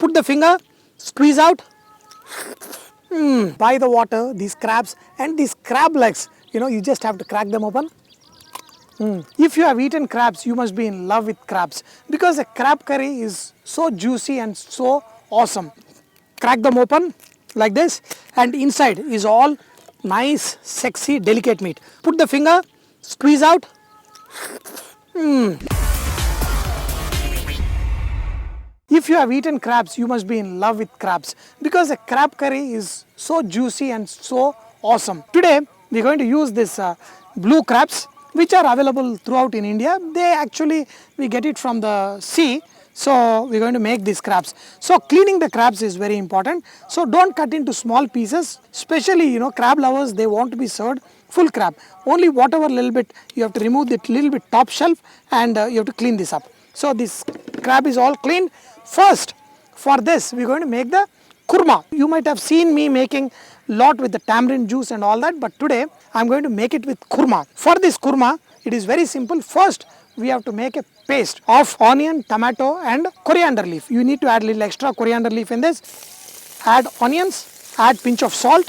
put the finger, squeeze out. By the water, these crabs and these crab legs, you just have to crack them open. If you have eaten crabs, you must be in love with crabs because a crab curry is so juicy and so awesome. Crack them open like this, and inside is all nice, sexy, delicate meat. Put the finger, squeeze out. If you have eaten crabs, you must be in love with crabs because a crab curry is so juicy and so awesome. Today, we are going to use this blue crabs, which are available throughout in India. We get it from the sea. So we are going to make these crabs. So cleaning the crabs is very important. So don't cut into small pieces. Especially, crab lovers, they want to be served full crab. Only whatever little bit, you have to remove that little bit top shelf and you have to clean this up. So this crab is all cleaned. First, for this, we are going to make the kurma. You might have seen me making lot with the tamarind juice and all that, but today I am going to make it with kurma. For this kurma, it is very simple. First, we have to make a paste of onion, tomato and coriander leaf. You need to add a little extra coriander leaf in this. Add onions, add pinch of salt.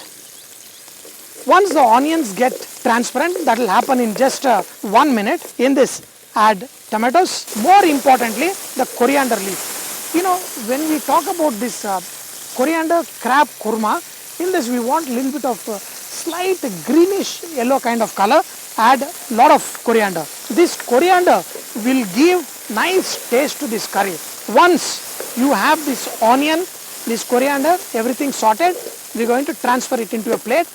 Once the onions get transparent, that will happen in just 1 minute. In this, add tomatoes. More importantly, the coriander leaf. When we talk about this coriander crab kurma, in this we want a little bit of slight greenish yellow kind of color. Add a lot of coriander. This coriander will give nice taste to this curry. Once you have this onion, this coriander, everything sorted, we are going to transfer it into a plate.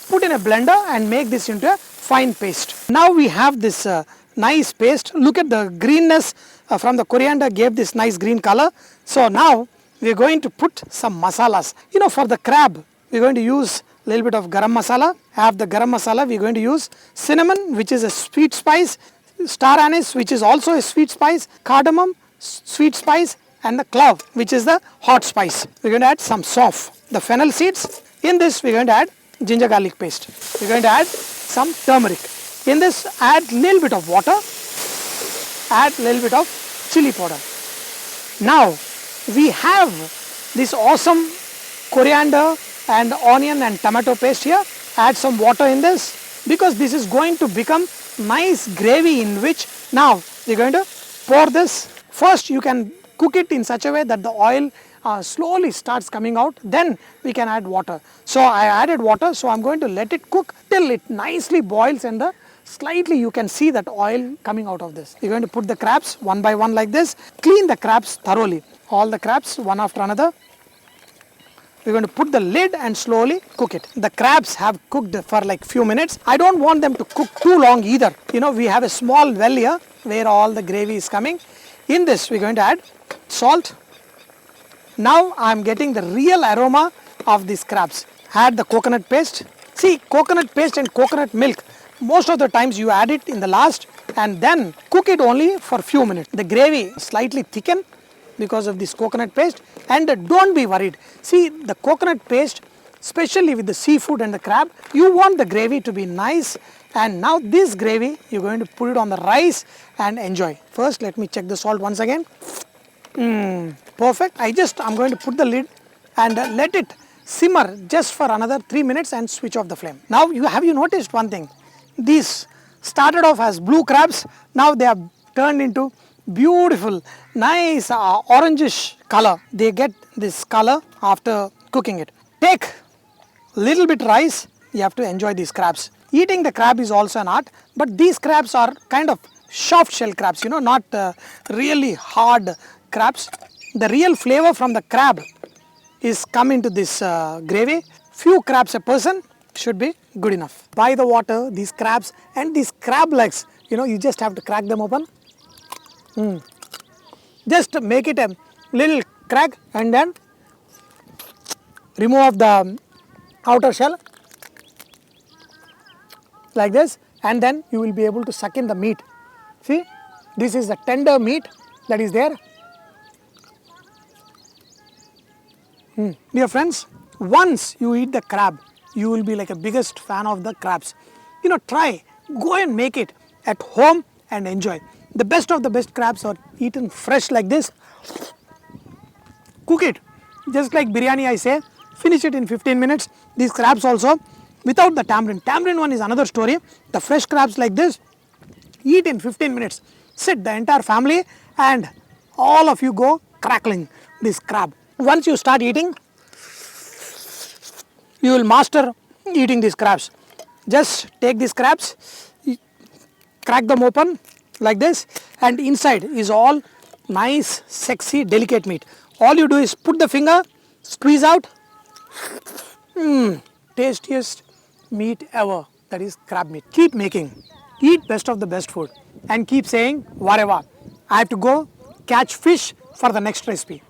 Put in a blender and make this into a fine paste. Now we have this nice paste. Look at the greenness from the coriander gave this nice green color. So now we are going to put some masalas. For the crab, we are going to use a little bit of garam masala. Have the garam masala. We are going to use cinnamon, which is a sweet spice, star anise, which is also a sweet spice, cardamom, sweet spice, and the clove, which is the hot spice. We are going to add some sauf, the fennel seeds. In this, we are going to add ginger garlic paste. We are going to add some turmeric. In this, add little bit of water, add little bit of chili powder. Now, we have this awesome coriander and onion and tomato paste here. Add some water in this because this is going to become nice gravy in which now we are going to pour this. First, you can cook it in such a way that the oil slowly starts coming out, then we can add water. So I added water, so I am going to let it cook till it nicely boils and slightly you can see that oil coming out of this. We are going to put the crabs one by one like this. Clean the crabs thoroughly. All the crabs one after another. We are going to put the lid and slowly cook it. The crabs have cooked for like few minutes. I don't want them to cook too long either. We have a small well here where all the gravy is coming. In this, we are going to add salt. Now I am getting the real aroma of these crabs. Add the coconut paste. See, coconut paste and coconut milk, most of the times you add it in the last and then cook it only for few minutes. The gravy slightly thicken because of this coconut paste, and don't be worried. See, the coconut paste, especially with the seafood and the crab, you want the gravy to be nice, and now this gravy you are going to put it on the rice and enjoy. First, let me check the salt once again. Perfect. I'm going to put the lid and let it simmer just for another 3 minutes and switch off the flame. Now, have you noticed one thing? These started off as blue crabs. Now they have turned into beautiful, nice orangish color. They get this color after cooking it. Take little bit rice. You have to enjoy these crabs. Eating the crab is also an art, but these crabs are kind of soft shell crabs, not really hard crabs. The real flavor from the crab is come into this gravy. Few crabs a person should be good enough. By the water, these crabs and these crab legs, you just have to crack them open. Just make it a little crack and then remove the outer shell like this, and then you will be able to suck in the meat. See, this is the tender meat that is there. Dear friends, once you eat the crab, you will be like a biggest fan of the crabs. Try, go and make it at home and enjoy. The best of the best crabs are eaten fresh like this. cook it. Just like biryani I say, finish it in 15 minutes. These crabs also, without the tamarind. Tamarind one is another story. The fresh crabs like this, eat in 15 minutes. Sit the entire family and all of you go crackling this crab. Once you start eating, you will master eating these crabs. Just take these crabs, crack them open like this, and inside is all nice, sexy, delicate meat. All you do is put the finger, squeeze out, tastiest meat ever, that is crab meat. Keep making, eat best of the best food, and keep saying, whatever. I have to go catch fish for the next recipe.